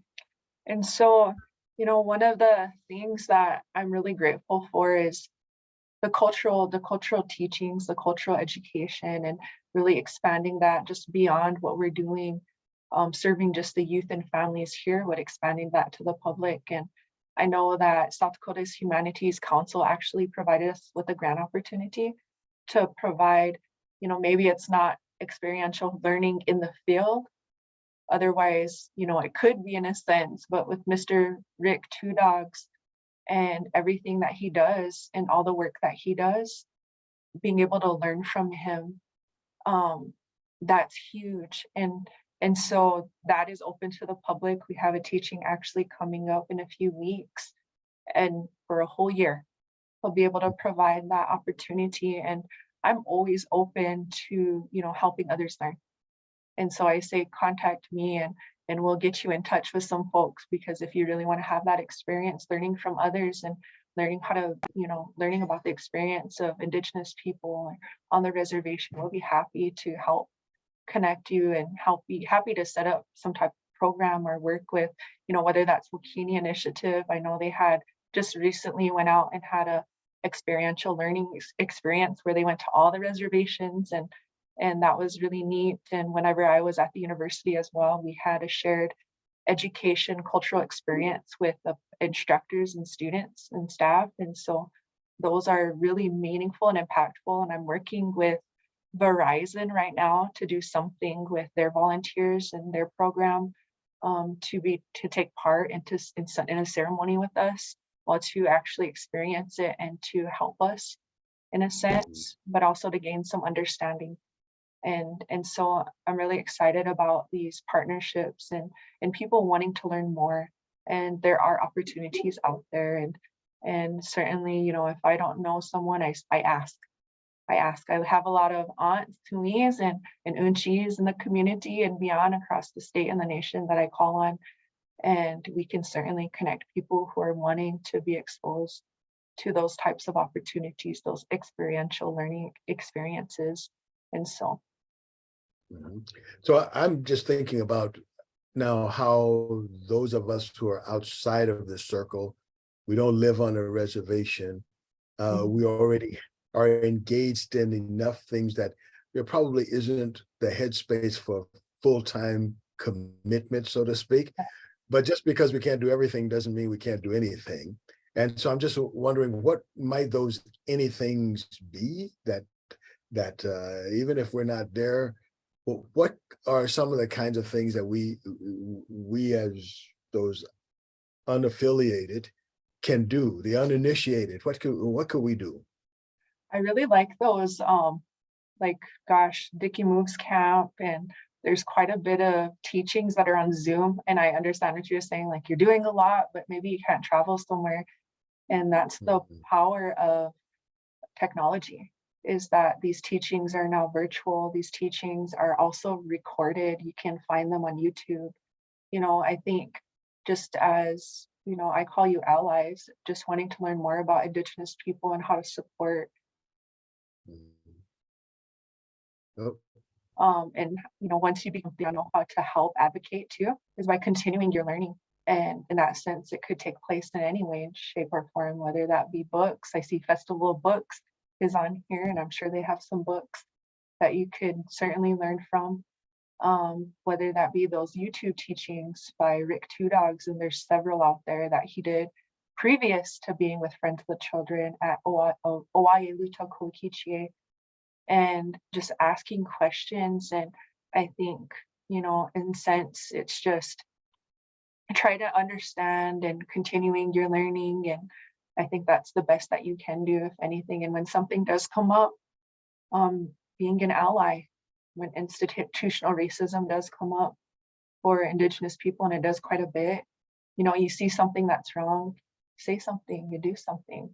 And so, one of the things that I'm really grateful for is the cultural teachings, the cultural education, and really expanding that just beyond what we're doing, serving just the youth and families here, but expanding that to the public. And I know that South Dakota's Humanities Council actually provided us with a grant opportunity to provide, maybe it's not experiential learning in the field. Otherwise, it could be in a sense, but with Mr. Rick Two Dogs and everything that he does and all the work that he does, being able to learn from him, um, that's huge. And so that is open to the public. We have a teaching actually coming up in a few weeks, and for a whole year, we'll be able to provide that opportunity. And I'm always open to, helping others learn. And so I say contact me, and we'll get you in touch with some folks, because if you really want to have that experience learning from others and learning how to, learning about the experience of Indigenous people on the reservation, we'll be happy to help connect you and be happy to set up some type of program or work with, whether that's Bikini Initiative. I know they had just recently went out and had a experiential learning experience where they went to all the reservations, and that was really neat. And whenever I was at the university as well, we had a shared education cultural experience with the instructors and students and staff. And so those are really meaningful and impactful. And I'm working with Verizon right now to do something with their volunteers and their program, to take part in a ceremony with us, or to actually experience it and to help us in a sense, but also to gain some understanding. And so I'm really excited about these partnerships and people wanting to learn more. And there are opportunities out there. And certainly, if I don't know someone, I ask. I have a lot of aunts, tumis, and unchis in the community and beyond across the state and the nation that I call on. And we can certainly connect people who are wanting to be exposed to those types of opportunities, those experiential learning experiences. And so, Mhm. So I'm just thinking about now how those of us who are outside of the circle, we don't live on a reservation. We already are engaged in enough things that there probably isn't the headspace for full-time commitment, so to speak. But just because we can't do everything doesn't mean we can't do anything. And so I'm just wondering, what might those anythings be that even if we're not there, what are some of the kinds of things that we as those unaffiliated can do, the uninitiated? What could we do? I really like those, like, gosh, Dickie Moves Camp, and there's quite a bit of teachings that are on Zoom. And I understand what you're saying, like you're doing a lot, but maybe you can't travel somewhere. And that's the power of technology, is that these teachings are now virtual. These teachings are also recorded. You can find them on YouTube. You know, I think just as, you know, I call you allies, just wanting to learn more about Indigenous people and how to support. Oh, And, you know, once you become, you know, how to help advocate too, is by continuing your learning. And in that sense, it could take place in any way, shape, or form, whether that be books. I see Festival of Books is on here, and I'm sure they have some books that you could certainly learn from. Whether that be those YouTube teachings by Rick Two Dogs, and there's several out there that he did previous to being with Friends of the Children at Owaye Luta Kokichie, and just asking questions. And I think, you know, in sense, it's just try to understand and continuing your learning. And I think that's the best that you can do, if anything. And when something does come up, being an ally, when institutional racism does come up for Indigenous people, and it does quite a bit, you know, you see something that's wrong, say something, you do something,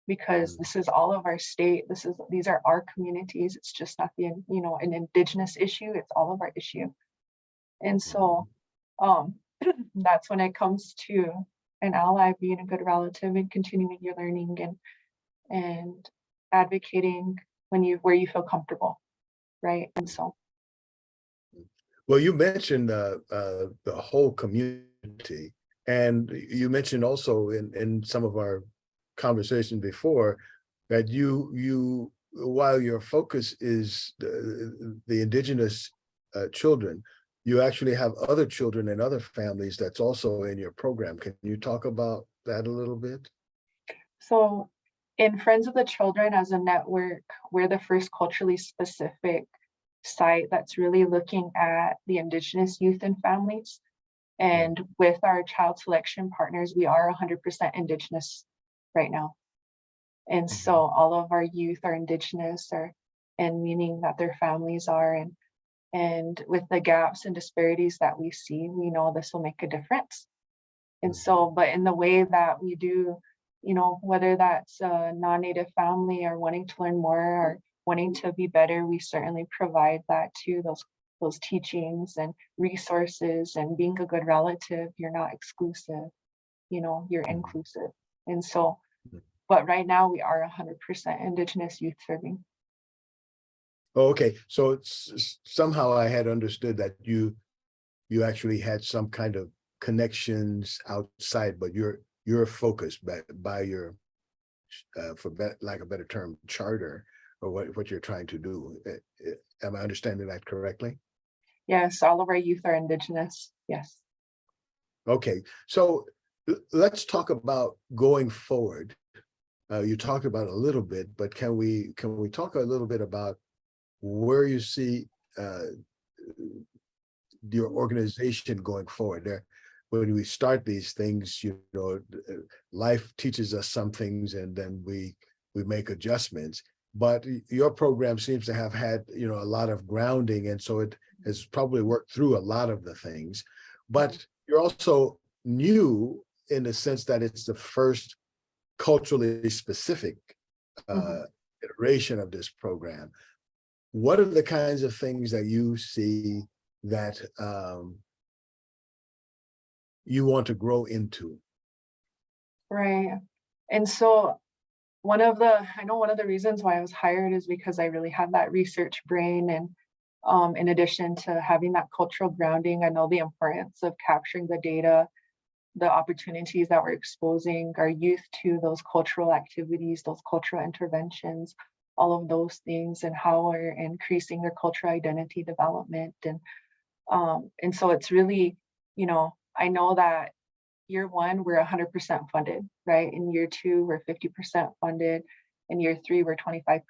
because this is all of our state. These are our communities. It's just not the, you know, an Indigenous issue. It's all of our issue. And so, that's when it comes to an ally, being a good relative and continuing your learning and advocating where you feel comfortable, right? And so, well, you mentioned the whole community, and you mentioned also in some of our conversation before that you while your focus is the Indigenous children, you actually have other children and other families that's also in your program. Can you talk about that a little bit? so in Friends of the Children as a network, we're the first culturally specific site that's really looking at the Indigenous youth and families. And with our child selection partners, we are 100% Indigenous right now. And so all of our youth are Indigenous, and meaning that their families are. And with the gaps and disparities that we see, we know this will make a difference. And so, but in the way that we do, you know, whether that's a non-Native family or wanting to learn more or wanting to be better, we certainly provide that too, those teachings and resources. And being a good relative, you're not exclusive, you know, you're inclusive. And so, but right now we are 100% Indigenous youth serving. Oh, okay, so it's, somehow I had understood that you actually had some kind of connections outside, but you're focused by your lack of a better term, charter, or what you're trying to do. Am I understanding that correctly? Yes, all of our youth are Indigenous. Yes. Okay, so let's talk about going forward. You talked about it a little bit, but can we talk a little bit about where you see your organization going forward? There, when we start these things, you know, life teaches us some things, and then we make adjustments. But your program seems to have had, you know, a lot of grounding, and so it has probably worked through a lot of the things. But you're also new in the sense that it's the first culturally specific iteration of this program. What are the kinds of things that you see that you want to grow into? Right. And so I know one of the reasons why I was hired is because I really have that research brain. And in addition to having that cultural grounding, I know the importance of capturing the data, the opportunities that we're exposing our youth to, those cultural activities, those cultural interventions, all of those things, and how we're increasing their cultural identity development. And so it's really, you know, I know that year one, we're 100% funded, right? In year two, we're 50% funded. In year three, we're 25%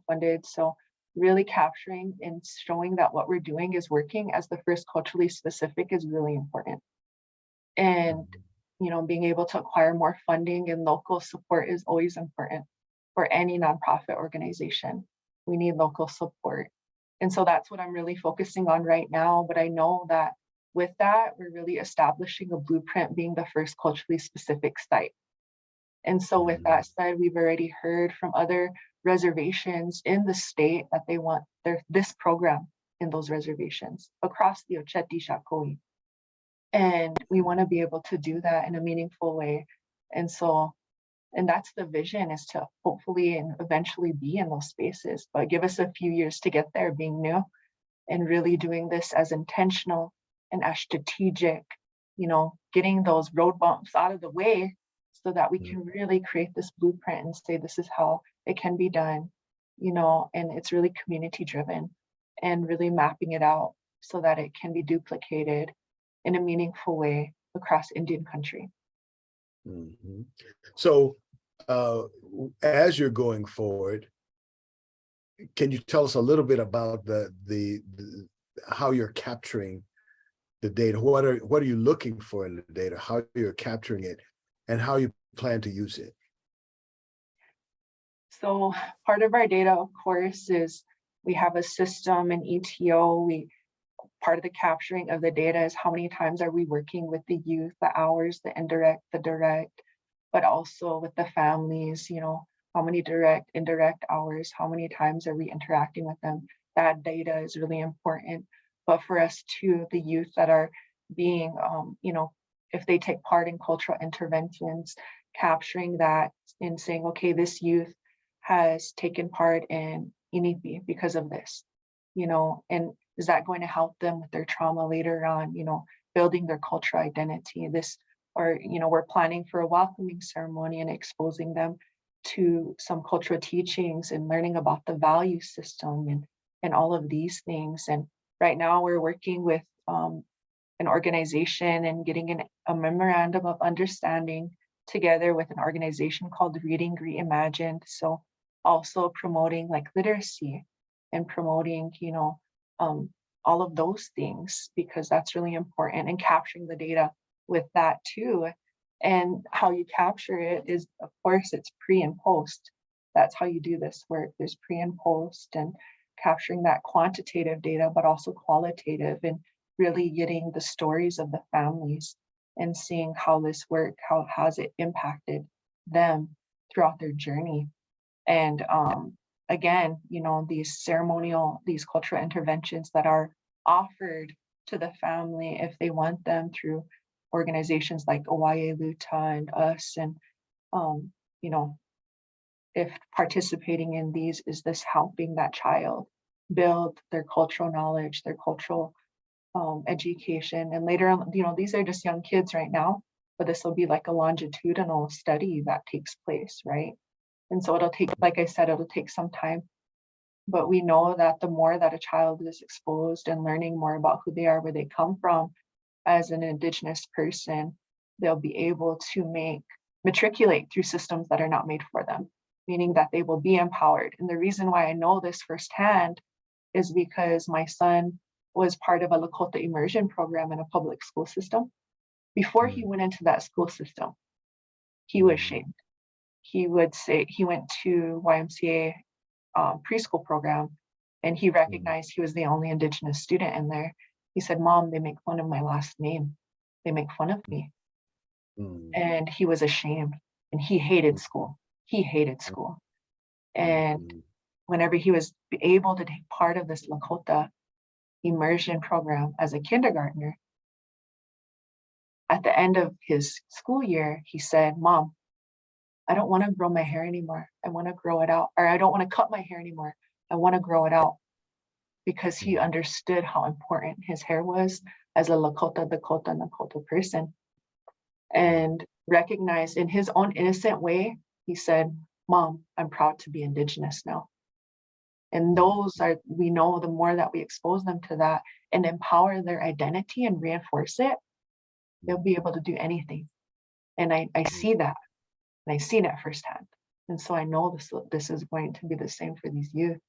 funded. So really capturing and showing that what we're doing is working as the first culturally specific is really important. And being able to acquire more funding and local support is always important for any nonprofit organization. We need local support. And so that's what I'm really focusing on right now. But I know that with that, we're really establishing a blueprint being the first culturally specific site. And so with that said, we've already heard from other reservations in the state that they want this program in those reservations across the Ocheti Shakoi. And we want to be able to do that in a meaningful way. And so, and that's the vision, is to hopefully and eventually be in those spaces, but give us a few years to get there, being new and really doing this as intentional and as strategic, getting those road bumps out of the way so that we can really create this blueprint and say, this is how it can be done, and it's really community driven and really mapping it out so that it can be duplicated in a meaningful way across Indian country. So as you're going forward, can you tell us a little bit about the how you're capturing the data? What are you looking for in the data? How you're capturing it, and how you plan to use it? So part of our data, of course, is we have a system in ETO. Part of the capturing of the data is how many times are we working with the youth, the hours, the indirect, the direct, but also with the families, how many direct, indirect hours, how many times are we interacting with them? That data is really important. But for us too, the youth that are being, if they take part in cultural interventions, capturing that and saying, okay, this youth has taken part in Inipi because of this, and is that going to help them with their trauma later on, building their cultural identity? We're planning for a welcoming ceremony and exposing them to some cultural teachings and learning about the value system and all of these things. And right now we're working with an organization and getting a memorandum of understanding together with an organization called Reading Reimagined. So also promoting like literacy and promoting, all of those things, because that's really important, and capturing the data with that too. And how you capture it is, of course, it's pre and post. That's how you do this work. There's pre and post, and capturing that quantitative data, but also qualitative, and really getting the stories of the families and seeing how this work, how has it impacted them throughout their journey. And again, these cultural interventions that are offered to the family, if they want them, through organizations like Owaye Luta and us, and if participating in these, is this helping that child build their cultural knowledge, their cultural education? And later on, these are just young kids right now, but this will be like a longitudinal study that takes place, right? And so it'll take, like I said, it'll take some time. But we know that the more that a child is exposed and learning more about who they are, where they come from as an Indigenous person, they'll be able to matriculate through systems that are not made for them, meaning that they will be empowered. And the reason why I know this firsthand is because my son was part of a Lakota immersion program in a public school system. Before he went into that school system, he was shamed. He would say he went to YMCA preschool program, and he recognized he was the only Indigenous student in there. He said, "Mom, they make fun of my last name. They make fun of me." And he was ashamed, and he hated school. He hated school. And whenever he was able to take part of this Lakota immersion program as a kindergartner, at the end of his school year, he said, "Mom, I don't want to grow my hair anymore. I want to grow it out." Or, "I don't want to cut my hair anymore. I want to grow it out." Because he understood how important his hair was as a Lakota, Dakota, Nakota person, and recognized in his own innocent way, he said, "Mom, I'm proud to be Indigenous now." And we know the more that we expose them to that and empower their identity and reinforce it, they'll be able to do anything. And I see that. And I've seen it firsthand. And so I know this is going to be the same for these youth,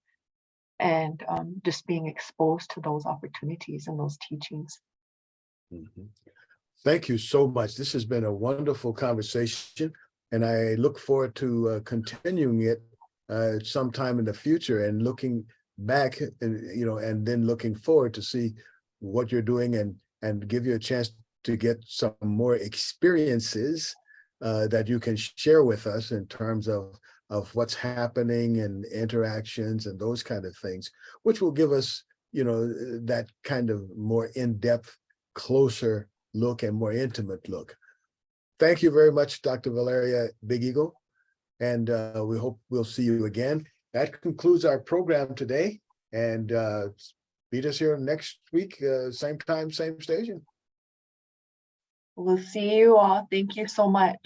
and just being exposed to those opportunities and those teachings. Thank you so much. This has been a wonderful conversation, and I look forward to continuing it sometime in the future and looking back, and then looking forward to see what you're doing and give you a chance to get some more experiences that you can share with us in terms of what's happening and interactions and those kind of things, which will give us, that kind of more in-depth, closer look and more intimate look. Thank you very much, Dr. Valeriah Big Eagle, and we hope we'll see you again. That concludes our program today, and meet us here next week, same time, same station. We'll see you all. Thank you so much.